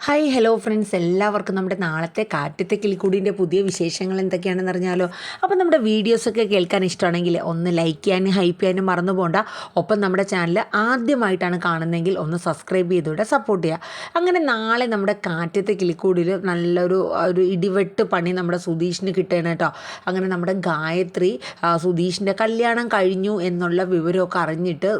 Hi hello friends, എല്ലാവർക്കും നമ്മുടെ നാളത്തെ കാറ്റത്തെ കിളിക്കൂടിൻ്റെ പുതിയ വിശേഷങ്ങൾ എന്തൊക്കെയാണെന്ന് അറിഞ്ഞാലോ. അപ്പോൾ നമ്മുടെ വീഡിയോസൊക്കെ കേൾക്കാൻ ഇഷ്ടമാണെങ്കിൽ ഒന്ന് ലൈക്ക് ചെയ്യാനും ഹൈപ്പ് ചെയ്യാനും മറന്നു പോകണ്ട. ഒപ്പം നമ്മുടെ ചാനൽ ആദ്യമായിട്ടാണ് കാണുന്നതെങ്കിൽ ഒന്ന് സബ്സ്ക്രൈബ് ചെയ്തുകൂടെ സപ്പോർട്ട് ചെയ്യുക. അങ്ങനെ നാളെ നമ്മുടെ കാറ്റത്തെ കിളിക്കൂടിൽ നല്ലൊരു ഇടിവെട്ട് പണി നമ്മുടെ സുധീഷിന് കിട്ടുകയാണ് കേട്ടോ. അങ്ങനെ നമ്മുടെ ഗായത്രി സുധീഷിൻ്റെ കല്യാണം കഴിഞ്ഞു എന്നുള്ള വിവരമൊക്കെ അറിഞ്ഞിട്ട്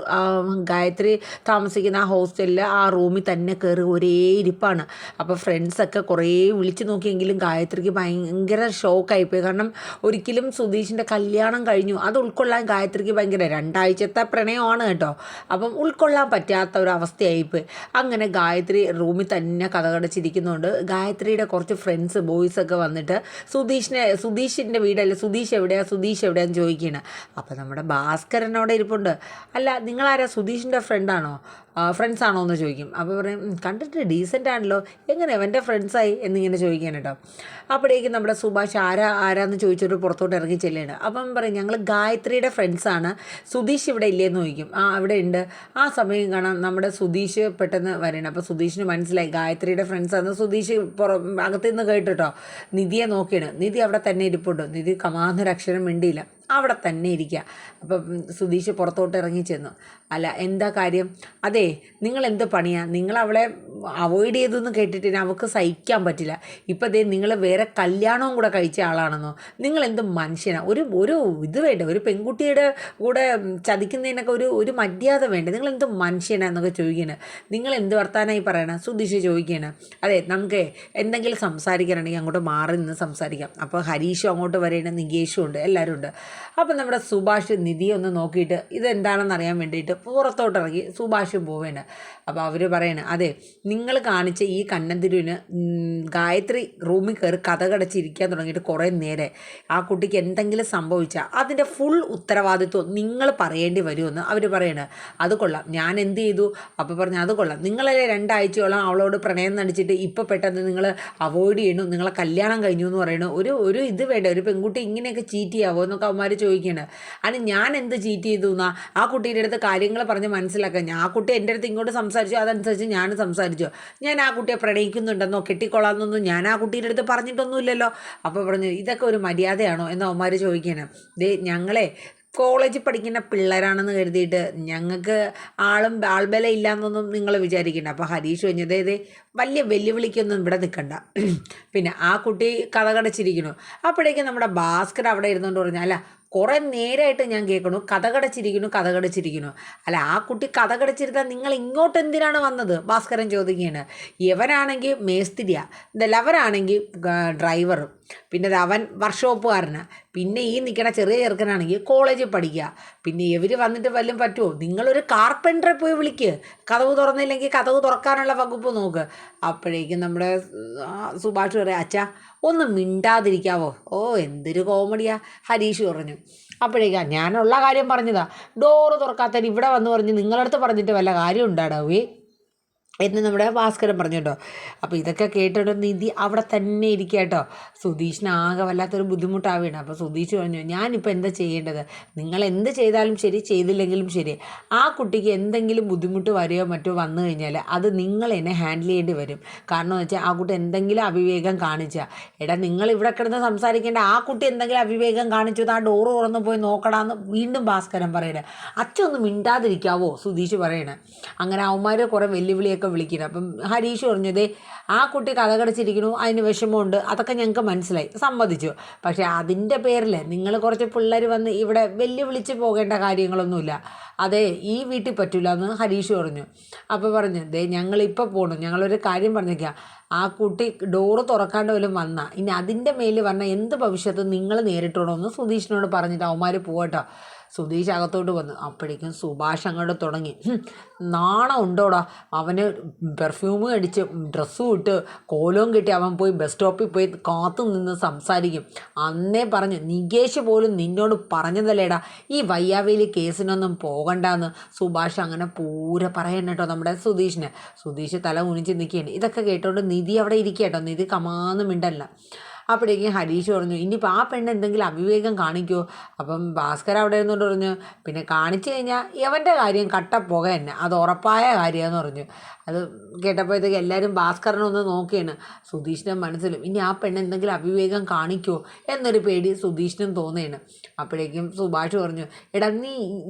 ഗായത്രി താമസിക്കുന്ന ആ ഹോസ്റ്റലിൽ ആ റൂമിൽ തന്നെ കയറി ഒരേ ഇരിപ്പാണ്. അപ്പോൾ ഫ്രണ്ട്സൊക്കെ കുറേ വിളിച്ചു നോക്കിയെങ്കിലും ഗായത്രിക്ക് ഭയങ്കര ഷോക്കായിപ്പോയി. കാരണം ഒരിക്കലും സുധീഷിൻ്റെ കല്യാണം കഴിഞ്ഞു അത് ഉൾക്കൊള്ളാൻ ഗായത്രിക്ക് ഭയങ്കര 2 ആഴ്ചത്തെ പ്രണയമാണ് കേട്ടോ. അപ്പം ഉൾക്കൊള്ളാൻ പറ്റാത്ത ഒരു അവസ്ഥയായിപ്പോയി. അങ്ങനെ ഗായത്രി റൂമിൽ തന്നെ കതകടച്ചിരിക്കുന്നതുകൊണ്ട് ഗായത്രിയുടെ കുറച്ച് ഫ്രണ്ട്സ് ബോയ്സൊക്കെ വന്നിട്ട് സുധീഷിൻ്റെ വീടല്ലേ, സുധീഷ് എവിടെയാന്ന് ചോദിക്കുകയാണ്. അപ്പോൾ നമ്മുടെ ഭാസ്കരനോടെ ഇരിപ്പുണ്ട്. അല്ല, നിങ്ങളാരാ, സുധീഷിൻ്റെ ഫ്രണ്ട്സാണോ എന്ന് ചോദിക്കും. അപ്പോൾ പറയും, കണ്ടിട്ട് ഡീസൻ്റ് ആണല്ലോ, എങ്ങനെ അവൻ്റെ ഫ്രണ്ട്സായി എന്നിങ്ങനെ ചോദിക്കാൻ കേട്ടോ. അപ്പോഴേക്കും നമ്മുടെ സുഭാഷ് ആരാന്ന് ചോദിച്ചിട്ട് പുറത്തോട്ട് ഇറങ്ങി ചെല്ലുകയാണ്. അപ്പം പറയും, ഞങ്ങൾ ഗായത്രിയുടെ ഫ്രണ്ട്സാണ്, സുധീഷ് ഇവിടെ ഇല്ലേന്ന് ചോദിക്കും. ഇവിടെ ഉണ്ട്. ആ സമയം കാണാം നമ്മുടെ സുധീഷ് പെട്ടെന്ന് വരണം. അപ്പോൾ സുധീഷിന് മനസ്സിലായി ഗായത്രിയുടെ ഫ്രണ്ട്സാണ്. സുധീഷ് അകത്തുനിന്ന് കേട്ടോ നിധിയെ നോക്കിയാണ്. നിധി അവിടെ തന്നെ ഇരിപ്പുണ്ട്. നിധി കമാന്നൊരക്ഷരം മിണ്ടിയില്ല, അവിടെ തന്നെ ഇരിക്കുക. അപ്പം സുധീഷ് പുറത്തോട്ട് ഇറങ്ങി ചെന്നു. അല്ല, എന്താ കാര്യം? അതെ, നിങ്ങൾ എന്ത് പണിയാണ്, നിങ്ങൾ അവളെ അവോയ്ഡ് ചെയ്തെന്ന് കേട്ടിട്ട് അവൾക്ക് സഹിക്കാൻ പറ്റില്ല. ഇപ്പം അതേ നിങ്ങൾ വേറെ കല്യാണവും കൂടെ കഴിച്ച ആളാണെന്നോ, നിങ്ങൾ എന്ത് മനുഷ്യനാണ്, ഒരു ഇത് വേണ്ട, ഒരു പെൺകുട്ടിയുടെ കൂടെ ചതിക്കുന്നതിനൊക്കെ ഒരു മര്യാദ വേണ്ട, നിങ്ങൾ എന്ത് മനുഷ്യനാന്നൊക്കെ ചോദിക്കുകയാണ്. നിങ്ങൾ എന്ത് വർത്താനായി പറയണം, സുധീഷ് ചോദിക്കുകയാണ്. അതെ, നമുക്ക് എന്തെങ്കിലും സംസാരിക്കാനാണെങ്കിൽ അങ്ങോട്ട് മാറി നിന്ന് സംസാരിക്കാം. അപ്പോൾ ഹരീഷും അങ്ങോട്ട് വരേണ്ട, നികേഷും ഉണ്ട്, എല്ലാവരും ഉണ്ട്. അപ്പം നമ്മുടെ സുഭാഷ് നിധിയെ ഒന്ന് നോക്കിയിട്ട് ഇതെന്താണെന്ന് അറിയാൻ വേണ്ടിയിട്ട് പുറത്തോട്ടിറങ്ങി സുഭാഷും പോവേണ്ട. അപ്പോൾ അവർ പറയണ, അതെ, നിങ്ങൾ കാണിച്ച ഈ കന്നന്തിരുവിന് ഗായത്രി റൂമിൽ കയറി കതകടച്ചിരിക്കാൻ തുടങ്ങിയിട്ട് കുറേ നേരെ. ആ കുട്ടിക്ക് എന്തെങ്കിലും സംഭവിച്ചാൽ അതിൻ്റെ ഫുൾ ഉത്തരവാദിത്വം നിങ്ങൾ പറയേണ്ടി വരുമെന്ന് അവർ പറയണ. അത് കൊള്ളാം, ഞാൻ എന്ത് ചെയ്തു? അപ്പോൾ പറഞ്ഞു, അത് കൊള്ളാം, നിങ്ങളെ 2 ആഴ്ചയോളം അവളോട് പ്രണയം നടിച്ചിട്ട് ഇപ്പോൾ പെട്ടെന്ന് നിങ്ങൾ അവോയ്ഡ് ചെയ്യണു, നിങ്ങളെ കല്യാണം കഴിഞ്ഞു എന്ന് പറയണു. ഒരു ഇത് വേണ്ട, ഒരു പെൺകുട്ടി ഇങ്ങനെയൊക്കെ ചീറ്റ് ചെയ്യാവോ എന്നൊക്കെ അവന്മാർ ചോദിക്കുകയാണ്. അതിന് ഞാൻ എന്ത് ചീറ്റ് ചെയ്തു എന്നാ ആ കുട്ടിയുടെ അടുത്ത് കാര്യങ്ങൾ പറഞ്ഞ് മനസ്സിലാക്കാൻ. ആ കുട്ടി എൻ്റെ അടുത്ത് ഇങ്ങോട്ട് സംസാരിച്ചു, അതനുസരിച്ച് ഞാൻ സംസാരിച്ചു. ഞാൻ ആ കുട്ടിയെ പ്രണയിക്കുന്നുണ്ടെന്നോ കെട്ടിക്കൊള്ളാമെന്നൊന്നും ഞാൻ ആ കുട്ടിയുടെ അടുത്ത് പറഞ്ഞിട്ടൊന്നുമില്ലല്ലോ. അപ്പോൾ പറഞ്ഞു, ഇതൊക്കെ ഒരു മര്യാദയാണോ എന്ന് അവന്മാർ ചോദിക്കുകയാണ്. ഞങ്ങളെ കോളേജിൽ പഠിക്കുന്ന പിള്ളേരാണെന്ന് കരുതിയിട്ട് ഞങ്ങൾക്ക് ആൾബല ഇല്ലയെന്നൊന്നും നിങ്ങൾ വിചാരിക്കണ്ട. അപ്പോൾ ഹരീഷ് കഴിഞ്ഞതേ വലിയ വെല്ലുവിളിക്കൊന്നും ഇവിടെ നിൽക്കണ്ട. പിന്നെ ആ കുട്ടി കതകടച്ചിരിക്കുന്നു. അപ്പോഴേക്കും നമ്മുടെ ഭാസ്കർ അവിടെ ഇരുന്നുകൊണ്ട് പറഞ്ഞു, അല്ല, കുറേ നേരമായിട്ട് ഞാൻ കേൾക്കണു കഥകടച്ചിരിക്കുന്നു. അല്ല, ആ കുട്ടി കഥകടച്ചിരുത്താൻ നിങ്ങൾ ഇങ്ങോട്ട് എന്തിനാണ് വന്നത്? ഭാസ്കരൻ ചോദിക്കുകയാണ്. ഇവനാണെങ്കിൽ മേസ്തിരിയാ, അവരാണെങ്കിൽ ഡ്രൈവറും, പിന്നെ അവൻ വർക്ക്ഷോപ്പുകാരനാണ്, പിന്നെ ഈ നിൽക്കണ ചെറിയ ചെറുക്കനാണെങ്കിൽ കോളേജിൽ പഠിക്കുക. പിന്നെ ഇവർ വന്നിട്ട് വല്ലതും പറ്റുമോ? നിങ്ങളൊരു കാർപ്പൻറ്ററെ പോയി വിളിക്ക്, കതവ് തുറന്നില്ലെങ്കിൽ കതവ് തുറക്കാനുള്ള വകുപ്പ് നോക്ക്. അപ്പോഴേക്കും നമ്മുടെ സുഭാഷ് പറയാം, അച്ഛാ ഒന്ന് മിണ്ടാതിരിക്കാവോ? ഓ, എന്തൊരു കോമഡിയാ, ഹരീഷ് പറഞ്ഞു. അപ്പോഴേക്കാം ഞാനുള്ള കാര്യം പറഞ്ഞതാ, ഡോറ് തുറക്കാത്തതിന് ഇവിടെ വന്ന് പറഞ്ഞ് നിങ്ങളടുത്ത് പറഞ്ഞിട്ട് വല്ല കാര്യം ഉണ്ടാടാവേ എന്ന് നമ്മുടെ ഭാസ്കരൻ പറഞ്ഞു കേട്ടോ. അപ്പോൾ ഇതൊക്കെ കേട്ടിട്ട് നിധി അവിടെ തന്നെ ഇരിക്കുക കേട്ടോ. സുധീഷിന് ആകെ വല്ലാത്തൊരു ബുദ്ധിമുട്ടാവുകയാണ്. അപ്പോൾ സുധീഷ് പറഞ്ഞു, ഞാനിപ്പോൾ എന്താ ചെയ്യേണ്ടത്? നിങ്ങൾ എന്ത് ചെയ്താലും ശരി, ചെയ്തില്ലെങ്കിലും ശരി, ആ കുട്ടിക്ക് എന്തെങ്കിലും ബുദ്ധിമുട്ട് വരികയോ മറ്റോ വന്നു കഴിഞ്ഞാൽ അത് നിങ്ങൾ എന്നെ ഹാൻഡിൽ ചെയ്യേണ്ടി വരും. കാരണം എന്ന് വെച്ചാൽ ആ കുട്ടി എന്തെങ്കിലും അവിവേകം കാണിച്ചാൽ, എടാ, നിങ്ങൾ ഇവിടെ കിടന്ന് സംസാരിക്കേണ്ട, ആ കുട്ടി എന്തെങ്കിലും അവിവേകം കാണിച്ചു ആ ഡോറ് തുറന്ന് പോയി നോക്കടാന്ന് വീണ്ടും ഭാസ്കരൻ പറയണേ. അച്ഛൻ ഒന്ന് മിണ്ടാതിരിക്കാവോ? സുധീഷ് പറയണേ. അങ്ങനെ അവന്മാർ കുറേ വെല്ലുവിളിയൊക്കെ വിളിക്കുന്നത്. അപ്പം ഹരീഷ് പറഞ്ഞതേ ആ കുട്ടി കഥകടച്ചിരിക്കുന്നു, അതിന് വിഷമമുണ്ട്, അതൊക്കെ ഞങ്ങൾക്ക് മനസ്സിലായി, സമ്മതിച്ചു. പക്ഷേ അതിൻ്റെ പേരിൽ നിങ്ങൾ കുറച്ച് പിള്ളേർ വന്ന് ഇവിടെ വെല്ലുവിളിച്ച് പോകേണ്ട കാര്യങ്ങളൊന്നുമില്ല. അതെ, ഈ വീട്ടിൽ പറ്റില്ല എന്ന് ഹരീഷ് പറഞ്ഞു. അപ്പോൾ പറഞ്ഞു, ഞങ്ങളിപ്പോൾ പോകണം, ഞങ്ങളൊരു കാര്യം പറഞ്ഞേക്കാം, ആ കുട്ടി ഡോറ് തുറക്കാണ്ട് വല്ലതും വന്നാൽ ഇനി അതിൻ്റെ മേലിൽ പറഞ്ഞാൽ എന്ത് ഭവിഷ്യത്തും നിങ്ങൾ നേരിട്ടോണമെന്ന് സുധീഷിനോട് പറഞ്ഞിട്ട് അവന്മാർ പോകട്ടോ. സുധീഷ് അകത്തോട്ട് വന്നു. അപ്പോഴേക്കും സുഭാഷ് അങ്ങോട്ട് തുടങ്ങി, നാണം ഉണ്ടോടാ, അവന് പെർഫ്യൂം അടിച്ച് ഡ്രസ്സും ഇട്ട് കോലവും കെട്ടി അവൻ പോയി ബസ് സ്റ്റോപ്പിൽ പോയി കാത്തു നിന്ന് സംസാരിക്കും. അന്നേ പറഞ്ഞു, നികേഷ് പോലും നിന്നോട് പറഞ്ഞതല്ലേടാ ഈ വയ്യാവേലി കേസിനൊന്നും പോകണ്ടെന്ന്. സുഭാഷ് അങ്ങനെ പൂരെ പറയണം കേട്ടോ നമ്മുടെ സുധീഷ് തല കുനിച്ച് നിൽക്കുകയാണ്. ഇതൊക്കെ കേട്ടോണ്ട് നിധി അവിടെ ഇരിക്കുക കേട്ടോ. നിധി കമാന്ന് മിണ്ടല്ല. അപ്പോഴേക്കും ഹരീഷ് പറഞ്ഞു ഇനിയിപ്പോൾ ആ പെണ്ണ് എന്തെങ്കിലും അവിവേകം കാണിക്കുമോ. അപ്പം ഭാസ്കർ അവിടെ ഇരുന്നുകൊണ്ട് പറഞ്ഞു പിന്നെ കാണിച്ചു കഴിഞ്ഞാൽ യവൻ്റെ കാര്യം കട്ടപ്പുക തന്നെ, അത് ഉറപ്പായ കാര്യമാണെന്ന് പറഞ്ഞു. അത് കേട്ടപ്പോഴത്തേക്ക് എല്ലാവരും ഭാസ്കരനെ ഒന്ന് നോക്കിയാണ്. സുധീഷിൻ്റെ മനസ്സിലും ഇനി ആ പെണ്ണ് എന്തെങ്കിലും അവിവേകം കാണിക്കുമോ എന്നൊരു പേടി സുധീഷിനും തോന്നുകയാണ്. അപ്പോഴേക്കും സുഭാഷ് പറഞ്ഞു എടാ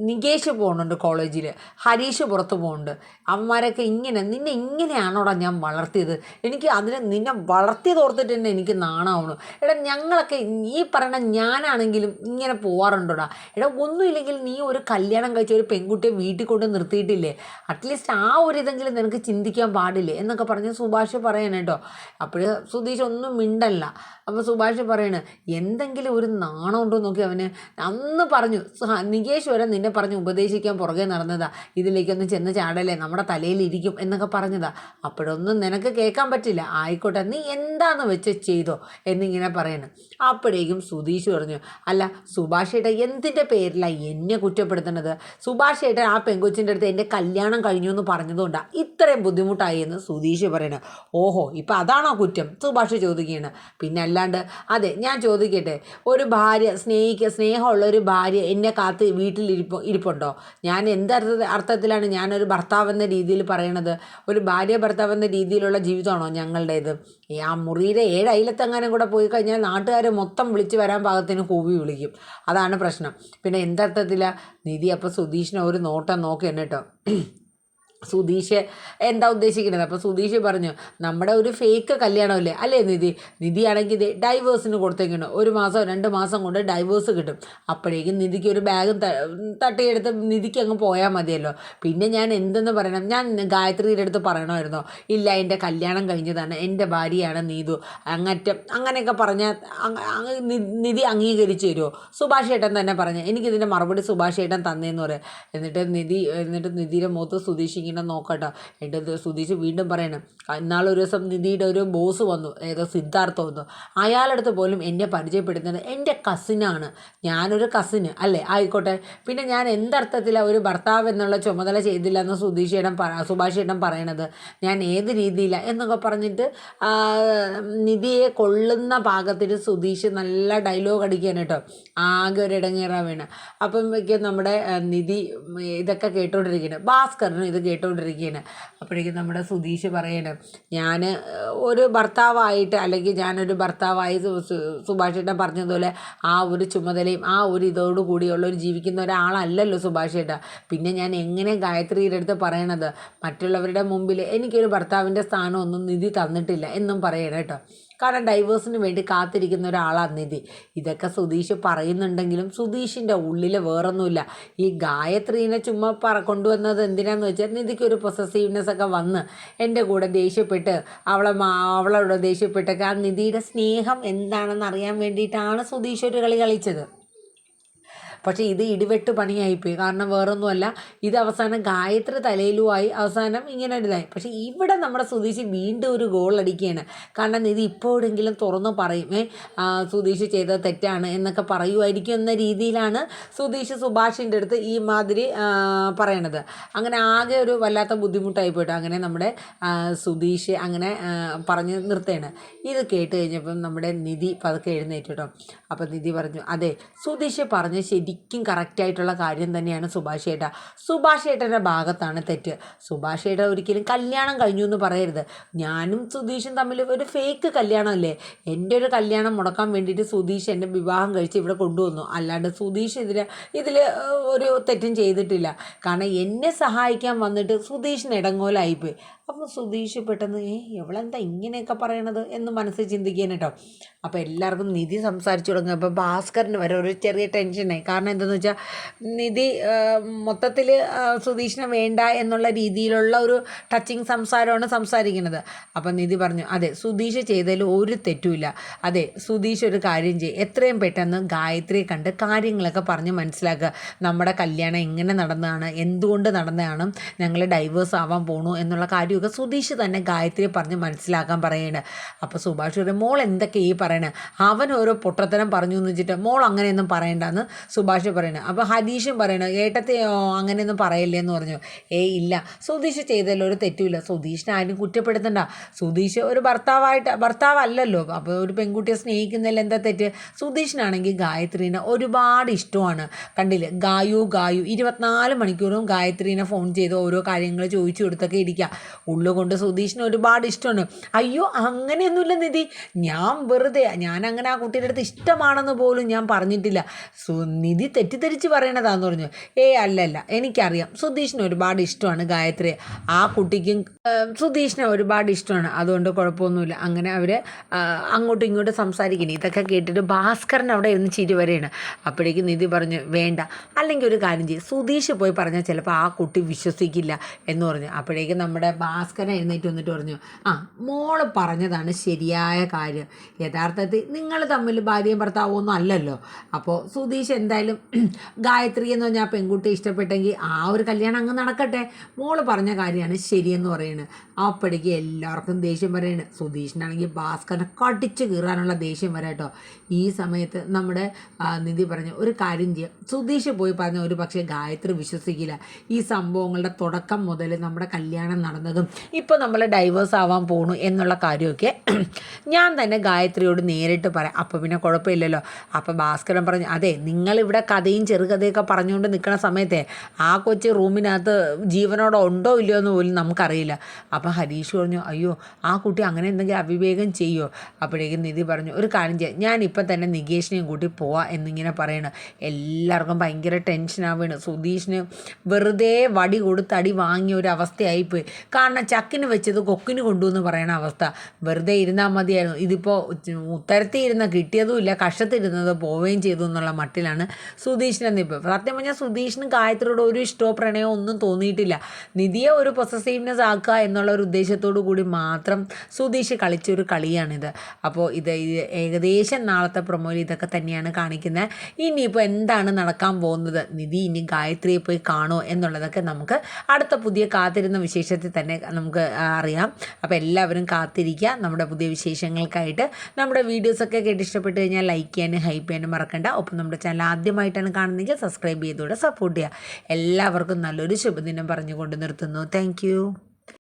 നികേഷ് പോകുന്നുണ്ട് കോളേജിൽ, ഹരീഷ് പുറത്ത് പോകുന്നുണ്ട്, അവന്മാരൊക്കെ നിന്നെ ഇങ്ങനെയാണോടാ ഞാൻ വളർത്തിയത്, എനിക്ക് നിന്നെ വളർത്തിയത് ഓർത്തിട്ട് തന്നെ എനിക്ക് നാണാവണു. എടാ ഞങ്ങളൊക്കെ ഈ പറയണ ഞാനാണെങ്കിലും ഇങ്ങനെ പോവാറുണ്ടോടാ. എടാ ഒന്നുമില്ലെങ്കിൽ നീ ഒരു കല്യാണം കഴിച്ച ഒരു പെൺകുട്ടിയെ വീട്ടിൽ കൊണ്ട് നിർത്തിയിട്ടില്ലേ, അറ്റ്ലീസ്റ്റ് ആ ഒരു ഇതെങ്കിലും നിനക്ക് ചിന്തിക്കാൻ പാടില്ലേ എന്നൊക്കെ പറഞ്ഞ് സുഭാഷ് പറയണം കേട്ടോ. അപ്പോൾ സുധീഷ് ഒന്നും മിണ്ടല്ല. അപ്പോൾ സുഭാഷ് പറയണ് എന്തെങ്കിലും ഒരു നാണം ഉണ്ടോ നോക്കി അവന്. അന്ന് പറഞ്ഞു നികേഷ് വരെ നിന്നെ പറഞ്ഞ് ഉപദേശിക്കാൻ പുറകെ നടന്നതാ, ഇതിലേക്കൊന്ന് ചെന്ന് ചാടല്ലേ നമ്മുടെ തലയിലിരിക്കും എന്നൊക്കെ പറഞ്ഞതാ. അപ്പോഴൊന്നും നിനക്ക് കേൾക്കാൻ പറ്റില്ല, ആയിക്കോട്ടെ നീ എന്താന്ന് വെച്ച് ചെയ്തോ എന്നിങ്ങനെ പറയണം. അപ്പോഴേക്കും സുധീഷ് പറഞ്ഞു അല്ല സുഭാഷ് ഏട്ടാ എന്തിൻ്റെ പേരിലാണ് എന്നെ കുറ്റപ്പെടുത്തുന്നത്, സുഭാഷ് ഏട്ടൻ ആ പെങ്കൊച്ചിൻ്റെ അടുത്ത് എൻ്റെ കല്യാണം കഴിഞ്ഞു എന്ന് പറഞ്ഞതുകൊണ്ടാണ് ഇത്രയും ബുദ്ധിമുട്ടായി എന്ന് സുധീഷ് പറയണം. ഓഹോ ഇപ്പം അതാണോ കുറ്റം സുഭാഷ് ചോദിക്കുകയാണ്. പിന്നെ അല്ലാണ്ട് അതെ ഞാൻ ചോദിക്കട്ടെ, ഒരു ഭാര്യ സ്നേഹമുള്ള ഒരു ഭാര്യ എന്നെ കാത്ത് ഇരിപ്പുണ്ടോ? ഞാൻ അർത്ഥത്തിലാണ് ഞാനൊരു ഭർത്താവെന്ന രീതിയിൽ പറയണത്? ഒരു ഭാര്യ ഭർത്താവെന്ന രീതിയിലുള്ള ജീവിതമാണോ ഞങ്ങളുടേത്? ആ മുറിയിലെ 7 അയലത്തെങ്ങാനും കൂടെ പോയി കഴിഞ്ഞാൽ നാട്ടുകാർ മൊത്തം വിളിച്ച് വരാൻ പാകത്തിന് കൂവി വിളിക്കും, അതാണ് പ്രശ്നം. പിന്നെ എന്തർത്ഥത്തിലാണ് നിധി? അപ്പോൾ സുധീഷിനെ ഒരു നോട്ടം നോക്കിയാണ് കേട്ടോ. സുധീഷ് എന്താ ഉദ്ദേശിക്കുന്നത്? അപ്പോൾ സുധീഷ് പറഞ്ഞു നമ്മുടെ ഒരു ഫേക്ക് കല്യാണമല്ലേ അല്ലേ നിധിയാണെങ്കിൽ ഇത് ഡൈവേഴ്സിന് കൊടുത്തേക്കണം, 1 മാസം 2 മാസം കൊണ്ട് ഡൈവേഴ്സ് കിട്ടും. അപ്പോഴേക്കും നിധിക്ക് ഒരു ബാഗും തട്ടിയെടുത്ത് നിധിക്ക് അങ്ങ് പോയാൽ മതിയല്ലോ. പിന്നെ ഞാൻ എന്തെന്ന് പറയണം? ഞാൻ ഗായത്രിയുടെ അടുത്ത് പറയണമായിരുന്നോ ഇല്ല എൻ്റെ കല്യാണം കഴിഞ്ഞതാണ്, എൻ്റെ ഭാര്യയാണ് നീതു അങ്ങനെയൊക്കെ പറഞ്ഞാൽ നിധി അംഗീകരിച്ചു തരുമോ? സുഭാഷ് ഏട്ടൻ തന്നെ പറഞ്ഞു എനിക്കിതിൻ്റെ മറുപടി സുഭാഷ് ഏട്ടൻ തന്നേന്ന് പറയാം. എന്നിട്ട് നിധിയുടെ മുഖത്ത് സുധീഷ് ഇങ്ങനെ നോക്കട്ടോ. എന്നിട്ട് സുധീഷ് വീണ്ടും പറയണം ഇന്നാളൊരു ദിവസം നിധിയുടെ ഒരു ബോസ് വന്നു, ഏതോ സിദ്ധാർത്ഥ വന്നു, അയാളടുത്ത് പോലും എന്നെ പരിചയപ്പെടുത്തുന്നത് എൻ്റെ കസിനാണ്, ഞാനൊരു കസിന് അല്ലേ, ആയിക്കോട്ടെ പിന്നെ ഞാൻ എന്തർത്ഥത്തിലാണ് ഒരു ഭർത്താവ് എന്നുള്ള ചുമതല ചെയ്തില്ല എന്ന് സുഭാഷ് ഏട്ടൻ പറയണത്, ഞാൻ ഏത് രീതിയിലാണ് എന്നൊക്കെ പറഞ്ഞിട്ട് നിധിയെ കൊള്ളുന്ന പാകത്തിൽ സുധീഷ് നല്ല ഡയലോഗ് അടിക്കാൻ കേട്ടോ. ആകെ ഒരു ഇടങ്ങേറാ വീണ്. അപ്പം നമ്മുടെ നിധി ഇതൊക്കെ കേട്ടോണ്ടിരിക്കുകയാണ്, ഭാസ്കരനും ഇത് കേട്ടുകൊണ്ടിരിക്കുകയാണ്. അപ്പോഴേക്കും നമ്മുടെ സുധീഷ് പറയണം ഞാൻ ഒരു ഭർത്താവായിട്ട് അല്ലെങ്കിൽ ഞാനൊരു ഭർത്താവായി സുഭാഷേട്ടൻ പറഞ്ഞതുപോലെ ആ ഒരു ചുമതലയും ആ ഒരു ഇതോടു കൂടിയുള്ള ഒരു ജീവിക്കുന്ന ഒരാളല്ലല്ലോ സുഭാഷേട്ട. പിന്നെ ഞാൻ എങ്ങനെ ഗായത്രിയുടെ അടുത്ത് പറയണത്? മറ്റുള്ളവരുടെ മുമ്പിൽ എനിക്കൊരു ഭർത്താവിൻ്റെ സ്ഥാനമൊന്നും നിധി തന്നിട്ടില്ല എന്നും പറയണം കേട്ടോ. കാരണം ഡൈവേഴ്സിന് വേണ്ടി കാത്തിരിക്കുന്ന ഒരാളാണ് നിധി. ഇതൊക്കെ സുധീഷ് പറയുന്നുണ്ടെങ്കിലും സുധീഷിൻ്റെ ഉള്ളിൽ വേറൊന്നുമില്ല. ഈ ഗായത്രീനെ ചുമ്മാ കൊണ്ടുവന്നത് എന്തിനാന്ന് വെച്ചാൽ നിധിക്കൊരു പൊസസീവ്നെസ് ഒക്കെ വന്ന് എൻ്റെ കൂടെ ദേഷ്യപ്പെട്ട് അവളോട് ദേഷ്യപ്പെട്ടൊക്കെ ആ നിധിയുടെ സ്നേഹം എന്താണെന്ന് അറിയാൻ വേണ്ടിയിട്ടാണ് സുധീഷ് ഒരു കളി കളിച്ചത്. പക്ഷേ ഇത് ഇടിവെട്ട് പണിയായിപ്പോയി. കാരണം വേറൊന്നുമല്ല, ഇത് അവസാനം ഗായത്രി തലയിലുമായി അവസാനം ഇങ്ങനെ ഒരു ഇതായി. പക്ഷേ ഇവിടെ നമ്മുടെ സുധീഷ് വീണ്ടും ഒരു ഗോൾ അടിക്കുകയാണ്. കാരണം ഇത് ഇപ്പോഴെങ്കിലും തുറന്ന് പറയും സുധീഷ് ചെയ്തത് തെറ്റാണ് എന്നൊക്കെ പറയുമായിരിക്കും എന്ന രീതിയിലാണ് സുധീഷ് സുഭാഷിൻ്റെ അടുത്ത് ഈ മാതിരി പറയണത്. അങ്ങനെ ആകെ ഒരു വല്ലാത്ത ബുദ്ധിമുട്ടായി പോയിട്ട് അങ്ങനെ നമ്മുടെ സുധീഷ് അങ്ങനെ പറഞ്ഞ് നിർത്തുകയാണ്. ഇത് കേട്ട് കഴിഞ്ഞപ്പം നമ്മുടെ നിധി പതുക്കെ എഴുന്നേറ്റിട്ടോ. അപ്പം നിധി പറഞ്ഞു അതെ സുധീഷ് പറഞ്ഞ് ശരിക്കും കറക്റ്റായിട്ടുള്ള കാര്യം തന്നെയാണ് സുഭാഷ് ഏട്ടൻ്റെ ഭാഗത്താണ് തെറ്റ്. സുഭാഷ് ഏട്ടൻ ഒരിക്കലും കല്യാണം കഴിഞ്ഞു എന്ന് പറയരുത്. ഞാനും സുധീഷും തമ്മിൽ ഒരു ഫേക്ക് കല്യാണമല്ലേ, എൻ്റെ ഒരു കല്യാണം മുടക്കാൻ വേണ്ടിയിട്ട് സുധീഷ് എൻ്റെ വിവാഹം കഴിച്ച് ഇവിടെ കൊണ്ടുവന്നു. അല്ലാണ്ട് സുധീഷ് ഇതിൽ ഒരു തെറ്റും ചെയ്തിട്ടില്ല. കാരണം എന്നെ സഹായിക്കാൻ വന്നിട്ട് സുധീഷിന് ഇടങ്ങോലായിപ്പോയി. അപ്പോൾ സുധീഷ് പെട്ടെന്ന് എവളെന്താ ഇങ്ങനെയൊക്കെ പറയണത് എന്ന് മനസ്സിൽ ചിന്തിക്കാൻ കേട്ടോ. അപ്പോൾ എല്ലാവർക്കും നിധി സംസാരിച്ചു തുടങ്ങും. അപ്പോൾ ഭാസ്കറിന് വരെ ഒരു ചെറിയ ടെൻഷനായി. കാരണം എന്താണെന്ന് വെച്ചാൽ നിധി മൊത്തത്തിൽ സുധീഷിനെ വേണ്ട എന്നുള്ള രീതിയിലുള്ള ഒരു ടച്ചിങ് സംസാരമാണ് സംസാരിക്കുന്നത്. അപ്പം നിധി പറഞ്ഞു അതെ സുധീഷ് ചെയ്തതിൽ ഒരു തെറ്റുമില്ല. അതെ സുധീഷ് ഒരു കാര്യം ചെയ്യും, എത്രയും പെട്ടെന്ന് ഗായത്രിയെ കണ്ട് കാര്യങ്ങളൊക്കെ പറഞ്ഞ് മനസ്സിലാക്കുക. നമ്മുടെ കല്യാണം എങ്ങനെ നടന്നതാണ്, എന്തുകൊണ്ട് നടന്നതാണ്, ഞങ്ങൾ ഡൈവേഴ്സ് ആവാൻ പോണു എന്നുള്ള കാര്യം കാര്യമൊക്കെ സുധീഷ് തന്നെ ഗായത്രിയെ പറഞ്ഞ് മനസ്സിലാക്കാൻ പറയുന്നുണ്ട്. അപ്പോൾ സുഭാഷ് പറയും, മോൾ എന്തൊക്കെ ഈ പറയണേ, അവൻ ഓരോ പൊട്ടത്തരം പറഞ്ഞു എന്ന് വെച്ചിട്ട് മോൾ അങ്ങനെയൊന്നും പറയണ്ടെന്ന് സുഭാഷ് പറയുന്നത്. അപ്പോൾ ഹരീഷും പറയണത് ഏട്ടത്തെ അങ്ങനെയൊന്നും പറയില്ലേ എന്ന് പറഞ്ഞു. ഇല്ല, സുധീഷ് ചെയ്തല്ലോ ഒരു തെറ്റുമില്ല, സുധീഷിനെ ആരും കുറ്റപ്പെടുത്തണ്ട, സുധീഷ് ഒരു ഭർത്താവല്ലല്ലോ, അപ്പോൾ ഒരു പെൺകുട്ടിയെ സ്നേഹിക്കുന്നതിൽ എന്താ തെറ്റ്. സുധീഷിനാണെങ്കിൽ ഗായത്രീനെ ഒരുപാട് ഇഷ്ടമാണ്, കണ്ടില്ലേ, ഗായു 24 മണിക്കൂറും ഗായത്രീനെ ഫോൺ ചെയ്ത് ഓരോ കാര്യങ്ങൾ ചോദിച്ചു കൊടുത്തൊക്കെ ഇരിക്കുക. ഉള്ളുകൊണ്ട് സുധീഷിന് ഒരുപാട് ഇഷ്ടമാണ്. അയ്യോ അങ്ങനെയൊന്നുമില്ല നിധി, ഞാൻ അങ്ങനെ ആ കുട്ടിയുടെ അടുത്ത് ഇഷ്ടമാണെന്ന് പോലും ഞാൻ പറഞ്ഞിട്ടില്ല, നിധി തെറ്റിദ്ധരിച്ച് പറയണതാന്ന് പറഞ്ഞു. അല്ലല്ല, എനിക്കറിയാം സുധീഷിന് ഒരുപാട് ഇഷ്ടമാണ് ഗായത്രിയെ, ആ കുട്ടിക്കും സുധീഷിനെ ഒരുപാട് ഇഷ്ടമാണ്, അതുകൊണ്ട് കുഴപ്പമൊന്നുമില്ല. അങ്ങനെ അവർ അങ്ങോട്ടും ഇങ്ങോട്ടും സംസാരിക്കുന്നു. ഇതൊക്കെ കേട്ടിട്ട് ഭാസ്കരൻ അവിടെ ഇരുന്ന് ചിരി വരെയാണ്. അപ്പോഴേക്കും നിധി പറഞ്ഞു, വേണ്ട, അല്ലെങ്കിൽ ഒരു കാര്യം ചെയ്യും, സുധീഷ് പോയി പറഞ്ഞാൽ ചിലപ്പോൾ ആ കുട്ടി വിശ്വസിക്കില്ല എന്ന് പറഞ്ഞു. അപ്പോഴേക്കും നമ്മുടെ ഭാസ്കരൻ എഴുന്നേറ്റ് വന്നിട്ട് പറഞ്ഞു, മോള് പറഞ്ഞതാണ് ശരിയായ കാര്യം, യഥാർത്ഥത്തിൽ നിങ്ങൾ തമ്മിൽ ഭാര്യയും ഭർത്താവൊന്നും അല്ലല്ലോ. അപ്പോൾ സുധീഷ് എന്തായാലും ഗായത്രി എന്ന് പറഞ്ഞാൽ ആ പെൺകുട്ടി ഇഷ്ടപ്പെട്ടെങ്കിൽ ആ ഒരു കല്യാണം അങ്ങ് നടക്കട്ടെ, മോള് പറഞ്ഞ കാര്യമാണ് ശരിയെന്ന് പറയുന്നത്. അപ്പോഴേക്ക് എല്ലാവർക്കും ദേഷ്യം വരെയാണ്. സുധീഷിനാണെങ്കിൽ ഭാസ്കരനെ കടിച്ചു കീറാനുള്ള ദേഷ്യം വരാട്ടോ. ഈ സമയത്ത് നമ്മുടെ നിധി പറഞ്ഞു, ഒരു കാര്യം ചെയ്യാം, സുധീഷ് പോയി പറഞ്ഞ ഒരു പക്ഷേ ഗായത്രി വിശ്വസിക്കില്ല, ഈ സംഭവങ്ങളുടെ തുടക്കം മുതൽ നമ്മുടെ കല്യാണം നടന്നതും ഇപ്പോൾ നമ്മൾ ഡൈവേഴ്സ് ആവാൻ പോണു എന്നുള്ള കാര്യമൊക്കെ ഞാൻ തന്നെ ഗായത്രിയോട് നേരിട്ട് പറയാം, അപ്പോൾ പിന്നെ കുഴപ്പമില്ലല്ലോ. അപ്പോൾ ഭാസ്കരൻ പറഞ്ഞു, അതെ, നിങ്ങളിവിടെ കഥയും ചെറുകഥയൊക്കെ പറഞ്ഞുകൊണ്ട് നിൽക്കുന്ന സമയത്തെ ആ കൊച്ച് റൂമിനകത്ത് ജീവനോടെ ഉണ്ടോ ഇല്ലയോ എന്ന് പോലും നമുക്കറിയില്ല. അപ്പോൾ ഹരീഷ് പറഞ്ഞു, അയ്യോ ആ കുട്ടി അങ്ങനെ എന്തെങ്കിലും അവിവേകം ചെയ്യുമോ. അപ്പോഴേക്കും നിധി പറഞ്ഞു, ഒരു കാര്യം ചെയ്യാം, ഞാനിപ്പം തന്നെ നികേഷിനെയും കൂട്ടി പോവാം എന്നിങ്ങനെ പറയണം. എല്ലാവർക്കും ഭയങ്കര ടെൻഷനാവുകയാണ്. സുധീഷിന് വെറുതെ വടി കൊടുത്ത് അടി വാങ്ങിയ ഒരു അവസ്ഥയായിപ്പോയി. കാരണം ചക്കിന് വെച്ചത് കൊക്കിന് കൊണ്ടുവന്ന് പറയണ അവസ്ഥ. വെറുതെ ഇരുന്നാൽ മതിയായിരുന്നു, ഇതിപ്പോൾ ഉത്തരത്തിൽ ഇരുന്ന കിട്ടിയതുമില്ല, കഷത്തിരുന്നത് പോവുകയും ചെയ്തു എന്നുള്ള മട്ടിലാണ് സുധീഷിനെ നിൽപ്പ്. സത്യം പറഞ്ഞാൽ സുധീഷിന് ഗായത്രിയോട് ഒരു ഇഷ്ടമോ പ്രണയമോ ഒന്നും തോന്നിയിട്ടില്ല. നിധിയെ ഒരു പൊസസീവ്നെസ് ആക്കുക എന്നുള്ള ഒരു ഉദ്ദേശത്തോടു കൂടി മാത്രം സുധീഷ് കളിച്ചൊരു കളിയാണിത്. അപ്പോൾ ഇത് ഏകദേശം നാളത്തെ പ്രൊമോയിൽ ഇതൊക്കെ തന്നെയാണ് കാണിക്കുന്നത്. ഇനിയിപ്പോൾ എന്താണ് നടക്കാൻ പോകുന്നത്, നിധി ഇനി ഗായത്രിയെ പോയി കാണുമോ എന്നുള്ളതൊക്കെ നമുക്ക് അടുത്ത പുതിയ കാത്തിരുന്ന വിശേഷത്തിൽ തന്നെ നമുക്ക് അറിയാം. അപ്പോൾ എല്ലാവരും കാത്തിരിക്കുക നമ്മുടെ പുതിയ വിശേഷങ്ങൾക്കായിട്ട്. നമ്മുടെ വീഡിയോസൊക്കെ കേട്ട് ഇഷ്ടപ്പെട്ട് കഴിഞ്ഞാൽ ലൈക്ക് ചെയ്യാനും ഹൈപ്പ് ചെയ്യാനും മറക്കണ്ട. ഒപ്പം നമ്മുടെ ചാനൽ ആദ്യമായിട്ടാണ് കാണുന്നതെങ്കിൽ സബ്സ്ക്രൈബ് ചെയ്തുകൂടെ സപ്പോർട്ട് ചെയ്യുക. എല്ലാവർക്കും നല്ലൊരു ശുഭദിനം പറഞ്ഞുകൊണ്ട് നിർത്തുന്നു. താങ്ക്